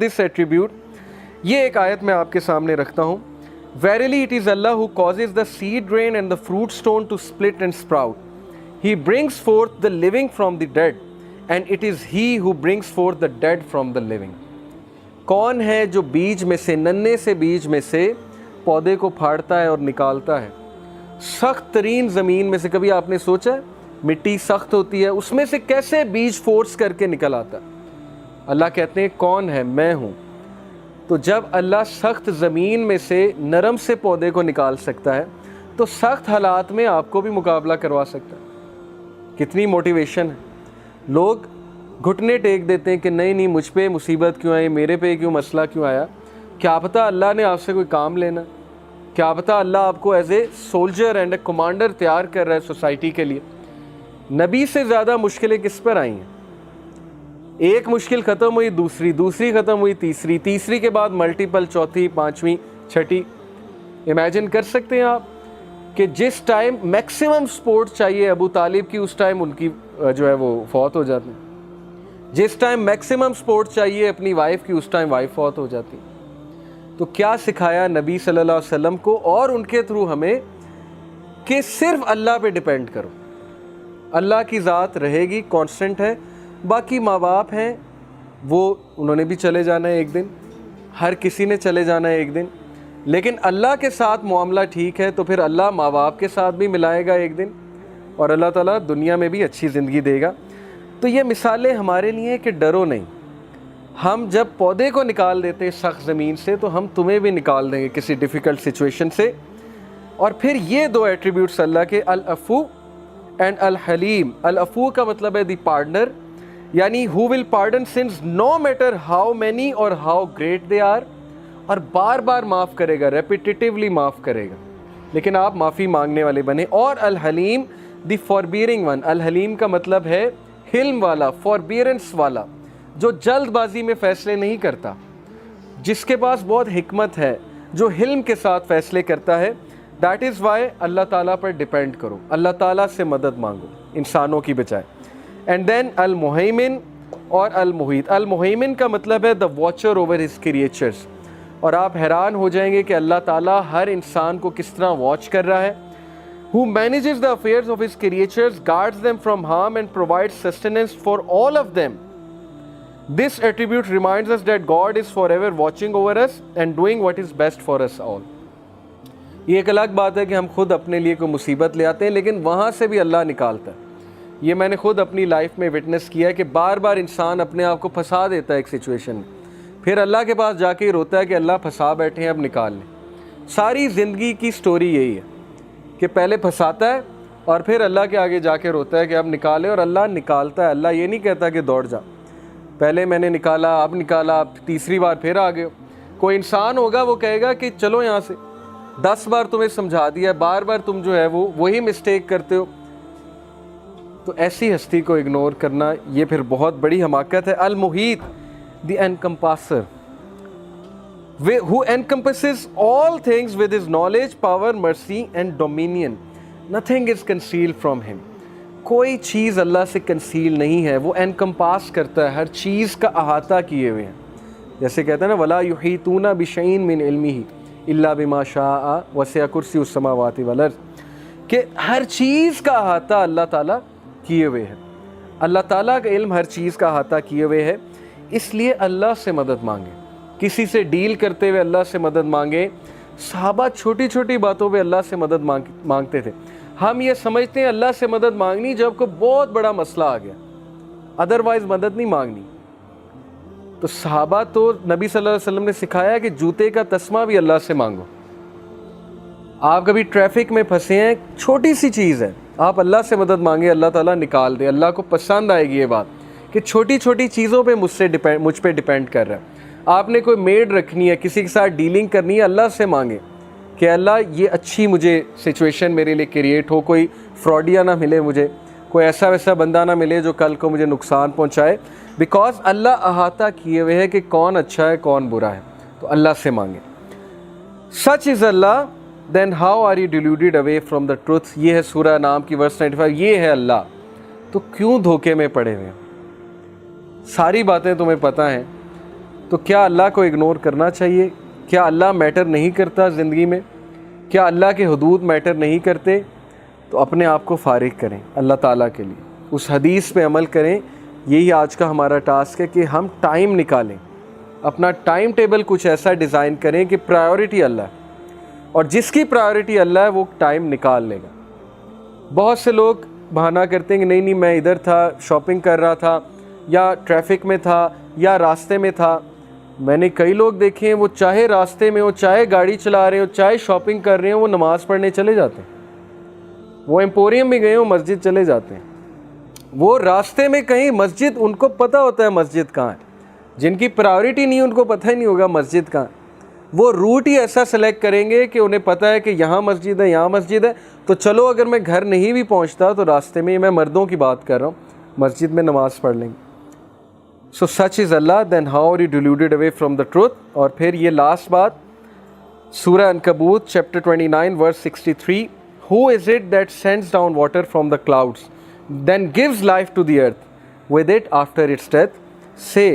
this attribute, یہ ایک آیت میں آپ کے سامنے رکھتا ہوں. Verily it is Allah who causes the seed grain and the fruit stone to split and sprout. He brings forth the living from the dead, and it is He who brings forth the dead from the living. کون ہے جو بیج میں سے، ننھے سے بیج میں سے پودے کو پھاڑتا ہے اور نکالتا ہے؟ سخت ترین زمین میں سے، کبھی آپ نے سوچا ہے مٹی سخت ہوتی ہے، اس میں سے کیسے بیج فورس کر کے نکل آتا ہے؟ اللہ کہتے ہیں کون ہے؟ میں ہوں. تو جب اللہ سخت زمین میں سے نرم سے پودے کو نکال سکتا ہے تو سخت حالات میں آپ کو بھی مقابلہ کروا سکتا ہے. کتنی موٹیویشن ہے. لوگ گھٹنے ٹیک دیتے ہیں کہ نہیں مجھ پہ مصیبت کیوں آئی، میرے پہ کیوں مسئلہ کیوں آیا. کیا پتہ اللہ نے آپ سے کوئی کام لینا، کیا پتہ اللہ آپ کو as a soldier and a commander تیار کر رہا ہے سوسائٹی کے لیے. نبی سے زیادہ مشکلیں کس پر آئی ہیں؟ ایک مشکل ختم ہوئی، دوسری ختم ہوئی، تیسری کے بعد ملٹیپل، چوتھی، پانچویں، چھٹی. امیجن کر سکتے ہیں آپ کہ جس ٹائم میکسیمم سپورٹ چاہیے ابو طالب کی، اس ٹائم ان کی جو ہے وہ فوت ہو جاتی. جس ٹائم میکسیمم سپورٹ چاہیے اپنی وائف کی، اس ٹائم وائف فوت ہو جاتی. تو کیا سکھایا نبی صلی اللہ علیہ وسلم کو اور ان کے تھرو ہمیں کہ صرف اللہ پہ ڈیپینڈ کرو. اللہ کی ذات رہے گی، کانسٹنٹ ہے. باقی ماں باپ ہیں، وہ انہوں نے بھی چلے جانا ہے ایک دن، ہر کسی نے چلے جانا ہے ایک دن. لیکن اللہ کے ساتھ معاملہ ٹھیک ہے تو پھر اللہ ماں باپ کے ساتھ بھی ملائے گا ایک دن، اور اللہ تعالیٰ دنیا میں بھی اچھی زندگی دے گا. تو یہ مثالیں ہمارے لیے کہ ڈرو نہیں. ہم جب پودے کو نکال دیتے ہیں سخت زمین سے تو ہم تمہیں بھی نکال دیں گے کسی ڈیفیکلٹ سچویشن سے. اور پھر یہ دو ایٹریبیوٹس اللہ کے، العفو اینڈ الحلیم. العفو کا مطلب ہے دی پارڈنر، یعنی who will pardon sins no matter how many or how great they are، اور بار بار معاف کرے گا، ریپیٹیٹیولی معاف کرے گا، لیکن آپ معافی مانگنے والے بنے. اور الحلیم دی forbearing one. الحلیم کا مطلب ہے حلم والا، forbearance والا، جو جلد بازی میں فیصلے نہیں کرتا، جس کے پاس بہت حکمت ہے، جو حلم کے ساتھ فیصلے کرتا ہے. دیٹ از وائی اللہ تعالیٰ پر ڈیپینڈ کرو، اللہ تعالیٰ سے مدد مانگو انسانوں کی بجائے. اینڈ دین المہیمن اور المحیط. المہیمن کا مطلب ہے دا واچر اوور ہز کریچرز. اور آپ حیران ہو جائیں گے کہ اللہ تعالیٰ ہر انسان کو کس طرح واچ کر رہا ہے. who manages the affairs of his creatures, guards them from harm and provides sustenance for all of them. This attribute reminds us that God is forever watching over us and doing what is best for us all. یہ ایک الگ بات ہے کہ ہم خود اپنے لیے کوئی مصیبت لے آتے ہیں، لیکن وہاں سے بھی اللہ نکالتا ہے. یہ میں نے خود اپنی لائف میں وٹنس کیا ہے کہ بار بار انسان اپنے آپ کو پھنسا دیتا ہے ایک سچویشن میں، پھر اللہ کے پاس جا کے ہی روتا ہے کہ اللہ پھنسا بیٹھے ہیں، اب نکال لیں. ساری زندگی کی سٹوری یہی ہے کہ پہلے پھنساتا ہے اور پھر اللہ کے آگے جا کے روتا ہے کہ اب نکالے، اور اللہ نکالتا ہے. اللہ یہ نہیں کہتا کہ دوڑ جا، پہلے میں نے نکالا، اب نکالا، اب تیسری بار پھر آ گئے. کوئی انسان ہوگا وہ کہے گا کہ چلو یہاں سے، 10 بار تمہیں سمجھا دیا، بار بار تم جو ہے وہی مسٹیک کرتے ہو. تو ایسی ہستی کو اگنور کرنا یہ پھر بہت بڑی حماقت ہے. المحیط دی encompasser, who encompasses all things with his knowledge, power, mercy and dominion. Nothing is concealed from him. کوئی چیز اللہ سے کنسیل نہیں ہے، وہ encompass کرتا ہے، ہر چیز کا احاطہ کیے ہوئے ہیں. جیسے کہتے ہیں نا وَلَا يُحِيطُونَ بِشَيْءٍ مِّنْ عِلْمِهِ إِلَّا بِمَا شَاءَ وَسِعَ كُرْسِيُّهُ السَّمَاوَاتِ وَالْأَرْضِ. کہ ہر چیز کا احاطہ اللہ تعالیٰ کیے ہوئے ہے. اللہ تعالیٰ کا علم ہر چیز کا احاطہ کیے ہوئے ہے. اس لیے اللہ سے مدد مانگیں، کسی سے ڈیل کرتے ہوئے اللہ سے مدد مانگیں. صحابہ چھوٹی چھوٹی باتوں پہ اللہ سے مدد مانگتے تھے. ہم یہ سمجھتے ہیں اللہ سے مدد مانگنی جب کوئی بہت بڑا مسئلہ آ گیا، ادروائز مدد نہیں مانگنی. تو صحابہ تو نبی صلی اللہ علیہ وسلم نے سکھایا کہ جوتے کا تسمہ بھی اللہ سے مانگو. آپ کبھی ٹریفک میں پھنسے ہیں، چھوٹی سی چیز ہے، آپ اللہ سے مدد مانگے، اللہ تعالیٰ نکال دے. اللہ کو پسند آئے گی یہ بات کہ چھوٹی چھوٹی چیزوں پہ مجھ پہ ڈیپینڈ کر رہا ہے. آپ نے کوئی میڈ رکھنی ہے، کسی کے ساتھ ڈیلنگ کرنی ہے، اللہ سے مانگے کہ اللہ یہ اچھی مجھے سچویشن میرے لیے کریٹ ہو، کوئی فراڈیا نہ ملے مجھے، کوئی ایسا ویسا بندہ نہ ملے جو کل کو مجھے نقصان پہنچائے. بیکاز اللہ احاطہ کیے ہوئے ہے کہ کون اچھا ہے کون برا ہے. تو اللہ سے مانگے. سچ از اللہ then how are you deluded away from the truth. یہ ہے سورہ نام کی ورس 95. یہ ہے اللہ، تو کیوں دھوکے میں پڑے ہوئے ہیں؟ ساری باتیں تمہیں پتہ ہیں، تو کیا اللہ کو اگنور کرنا چاہیے؟ کیا اللہ میٹر نہیں کرتا زندگی میں؟ کیا اللہ کے حدود میٹر نہیں کرتے؟ تو اپنے آپ کو فارغ کریں اللہ تعالیٰ کے لیے، اس حدیث پہ عمل کریں۔ یہی آج کا ہمارا ٹاسک ہے کہ ہم ٹائم نکالیں، اپنا ٹائم ٹیبل کچھ ایسا ڈیزائن کریں کہ پرائیورٹی اللہ ہے، اور جس کی پرائیورٹی اللہ ہے وہ ٹائم نکال لے گا۔ بہت سے لوگ بہانہ کرتے ہیں کہ نہیں میں ادھر تھا، شاپنگ کر رہا تھا، یا ٹریفک میں تھا، یا راستے میں تھا۔ میں نے کئی لوگ دیکھے ہیں وہ چاہے راستے میں ہو، چاہے گاڑی چلا رہے ہو، چاہے شاپنگ کر رہے ہوں، وہ نماز پڑھنے چلے جاتے ہیں۔ وہ ایمپوریم بھی گئے ہوں، مسجد چلے جاتے ہیں۔ وہ راستے میں کہیں مسجد، ان کو پتہ ہوتا ہے مسجد کہاں ہے۔ جن کی پرائیورٹی نہیں ان کو پتہ ہی نہیں ہوگا مسجد کہاں ہے۔ وہ روٹ ہی ایسا سلیکٹ کریں گے کہ انہیں پتہ ہے کہ یہاں مسجد ہے، یہاں مسجد ہے، تو چلو اگر میں گھر نہیں بھی پہنچتا تو راستے میں، میں مردوں کی بات کر رہا ہوں، مسجد میں نماز پڑھ لیں گے۔ So such is Allah, then how are you deluded away from the truth؟ اور پھر یہ لاسٹ بات، سورہ عنکبوت chapter 29 verse 63، Who is it that sends down water from the clouds, then gives life to the earth with it after its death? Say,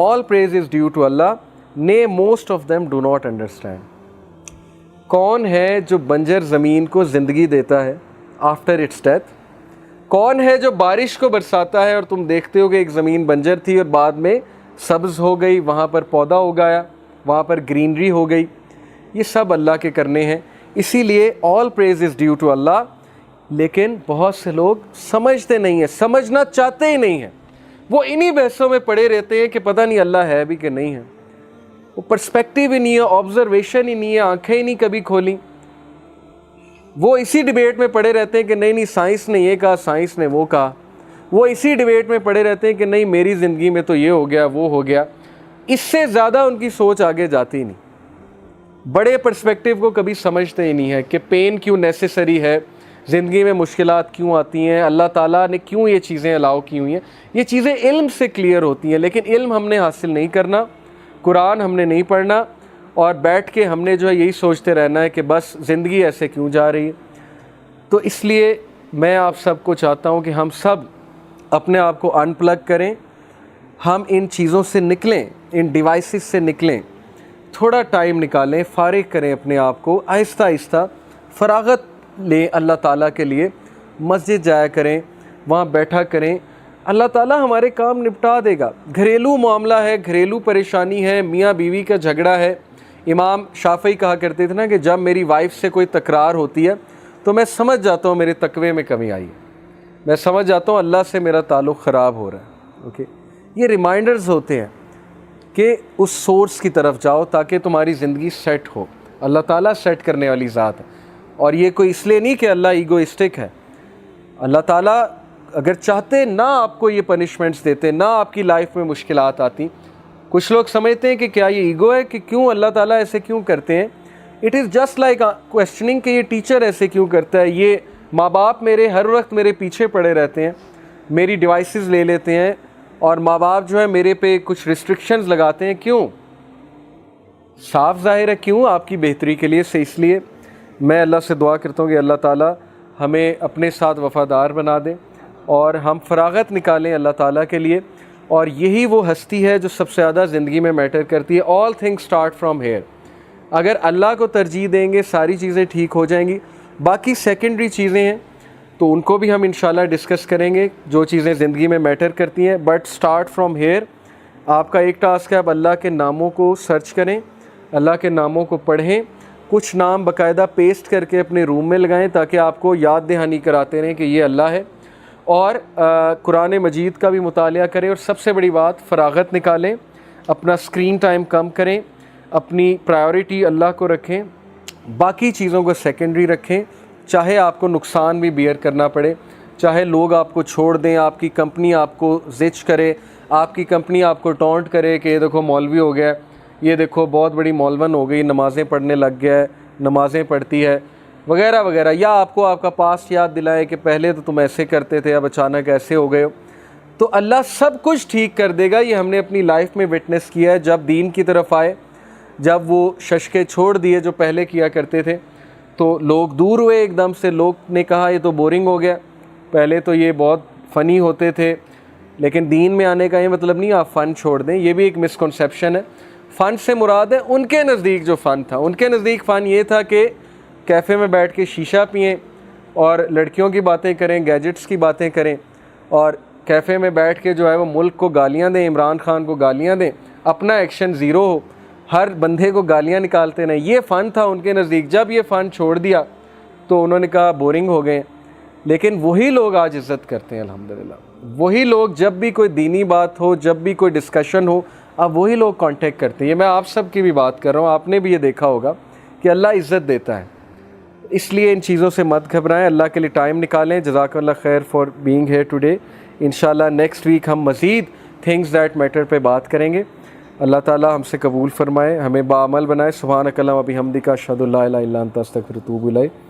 all praise is due to Allah, nay most of them do not understand۔ کون ہے جو بنجر زمین کو زندگی دیتا ہے after its death? کون ہے جو بارش کو برساتا ہے اور تم دیکھتے ہو کہ ایک زمین بنجر تھی اور بعد میں سبز ہو گئی، وہاں پر پودا اگایا، وہاں پر گرینری ہو گئی؟ یہ سب اللہ کے کرنے ہیں، اسی لیے آل پریز از ڈیو ٹو اللہ۔ لیکن بہت سے لوگ سمجھتے نہیں ہیں، سمجھنا چاہتے ہی نہیں ہیں، وہ انہی بحثوں میں پڑے رہتے ہیں کہ پتہ نہیں اللہ ہے بھی کہ نہیں ہے۔ وہ پرسپیکٹیو ہی نہیں ہے، آبزرویشن ہی نہیں ہے، آنکھیں ہی نہیں کبھی کھولیں۔ وہ اسی ڈیبیٹ میں پڑے رہتے ہیں کہ نہیں سائنس نے یہ کہا، سائنس نے وہ کہا۔ وہ اسی ڈیبیٹ میں پڑے رہتے ہیں کہ نہیں میری زندگی میں تو یہ ہو گیا، وہ ہو گیا۔ اس سے زیادہ ان کی سوچ آگے جاتی نہیں، بڑے پرسپیکٹیو کو کبھی سمجھتے ہی نہیں ہے کہ پین کیوں نیسیسری ہے، زندگی میں مشکلات کیوں آتی ہیں، اللہ تعالیٰ نے کیوں یہ چیزیں الاؤ کی ہوئی ہیں۔ یہ چیزیں علم سے کلیئر ہوتی ہیں، لیکن علم ہم نے حاصل نہیں کرنا، قرآن ہم نے نہیں پڑھنا، اور بیٹھ کے ہم نے جو ہے یہی سوچتے رہنا ہے کہ بس زندگی ایسے کیوں جا رہی ہے۔ تو اس لیے میں آپ سب کو چاہتا ہوں کہ ہم سب اپنے آپ کو ان پلگ کریں، ہم ان چیزوں سے نکلیں، ان ڈیوائسز سے نکلیں، تھوڑا ٹائم نکالیں، فارغ کریں اپنے آپ کو، آہستہ آہستہ فراغت لیں اللہ تعالیٰ کے لیے۔ مسجد جایا کریں، وہاں بیٹھا کریں، اللہ تعالیٰ ہمارے کام نپٹا دے گا۔ گھریلو معاملہ ہے، گھریلو پریشانی ہے، میاں بیوی کا جھگڑا ہے۔ امام شافعی کہا کرتے تھے نا کہ جب میری وائف سے کوئی تکرار ہوتی ہے تو میں سمجھ جاتا ہوں میرے تقوی میں کمی آئی ہے، میں سمجھ جاتا ہوں اللہ سے میرا تعلق خراب ہو رہا ہے۔ اوکے، یہ ریمائنڈرز ہوتے ہیں کہ اس سورس کی طرف جاؤ تاکہ تمہاری زندگی سیٹ ہو۔ اللہ تعالیٰ سیٹ کرنے والی ذات ہے، اور یہ کوئی اس لیے نہیں کہ اللہ ایگوئسٹک ہے۔ اللہ تعالیٰ اگر چاہتے نہ آپ کو یہ پنشمنٹس دیتے، نہ آپ کی لائف میں مشکلات آتی۔ کچھ لوگ سمجھتے ہیں کہ کیا یہ ایگو ہے کہ کیوں اللہ تعالیٰ ایسے کیوں کرتے ہیں۔ اٹ از جسٹ لائک کویسچننگ کہ یہ ٹیچر ایسے کیوں کرتا ہے، یہ ماں باپ میرے ہر وقت میرے پیچھے پڑے رہتے ہیں، میری ڈیوائسز لے لیتے ہیں، اور ماں باپ جو ہے میرے پہ کچھ ریسٹرکشنز لگاتے ہیں۔ کیوں؟ صاف ظاہر ہے کیوں، آپ کی بہتری کے لیے سے۔ اس لیے میں اللہ سے دعا کرتا ہوں کہ اللہ تعالیٰ ہمیں اپنے ساتھ وفادار بنا دیں اور ہم فراغت نکالیں اللہ تعالیٰ کے لیے۔ اور یہی وہ ہستی ہے جو سب سے زیادہ زندگی میں میٹر کرتی ہے۔ All things start from here. اگر اللہ کو ترجیح دیں گے ساری چیزیں ٹھیک ہو جائیں گی۔ باقی سیکنڈری چیزیں ہیں تو ان کو بھی ہم انشاءاللہ ڈسکس کریں گے، جو چیزیں زندگی میں میٹر کرتی ہیں، بٹ اسٹارٹ فرام ہیئر۔ آپ کا ایک ٹاسک ہے، آپ اللہ کے ناموں کو سرچ کریں، اللہ کے ناموں کو پڑھیں، کچھ نام باقاعدہ پیسٹ کر کے اپنے روم میں لگائیں تاکہ آپ کو یاد دہانی کراتے رہیں کہ یہ اللہ ہے، اور قرآن مجید کا بھی مطالعہ کریں، اور سب سے بڑی بات فراغت نکالیں، اپنا اسکرین ٹائم کم کریں، اپنی پرائیورٹی اللہ کو رکھیں، باقی چیزوں کو سیکنڈری رکھیں، چاہے آپ کو نقصان بھی بیئر کرنا پڑے، چاہے لوگ آپ کو چھوڑ دیں، آپ کی کمپنی آپ کو زچ کرے، آپ کی کمپنی آپ کو ٹونٹ کرے کہ یہ دیکھو مولوی ہو گیا، یہ دیکھو بہت بڑی مولون ہو گئی، نمازیں پڑھنے لگ گیا ہے، نمازیں پڑھتی ہے وغیرہ وغیرہ، یا آپ کو آپ کا پاسٹ یاد دلائے کہ پہلے تو تم ایسے کرتے تھے اب اچانک ایسے ہو گئے ہو، تو اللہ سب کچھ ٹھیک کر دے گا۔ یہ ہم نے اپنی لائف میں وٹنس کیا ہے۔ جب دین کی طرف آئے، جب وہ ششکے چھوڑ دیے جو پہلے کیا کرتے تھے، تو لوگ دور ہوئے ایک دم سے، لوگ نے کہا یہ تو بورنگ ہو گیا، پہلے تو یہ بہت فنی ہوتے تھے، لیکن دین میں آنے کا یہ مطلب نہیں آپ فن چھوڑ دیں, یہ بھی ایک مسکنسیپشن ہے. فن سے مراد ہے ان کے نزدیک جو فن تھا, ان کے نزدیک فن یہ تھا کہ کیفے میں بیٹھ کے شیشہ پئیں اور لڑکیوں کی باتیں کریں, گیجٹس کی باتیں کریں, اور کیفے میں بیٹھ کے جو ہے وہ ملک کو گالیاں دیں, عمران خان کو گالیاں دیں, اپنا ایکشن زیرو ہو, ہر بندے کو گالیاں نکالتے رہیں. یہ فن تھا ان کے نزدیک. جب یہ فن چھوڑ دیا تو انہوں نے کہا بورنگ ہو گئے. لیکن وہی لوگ آج عزت کرتے ہیں الحمدللہ. وہی لوگ جب بھی کوئی دینی بات ہو, جب بھی کوئی ڈسکشن ہو, اب وہی لوگ کانٹیکٹ کرتے ہیں. یہ میں آپ سب کی بھی بات کر رہا ہوں, آپ نے بھی یہ دیکھا ہوگا کہ اللہ عزت دیتا ہے. اس لیے ان چیزوں سے مت گھبرائیں, اللہ کے لیے ٹائم نکالیں. جزاک اللہ خیر فار بینگ ہیئر ٹوڈے. انشاءاللہ نیکسٹ ویک ہم مزید تھنگز دیٹ میٹر پہ بات کریں گے. اللہ تعالیٰ ہم سے قبول فرمائے, ہمیں باعمل بنائے. سبحانک اللہم و بحمدک اشہد ان لا الہ الا انت استغفرک و اتوب الیک.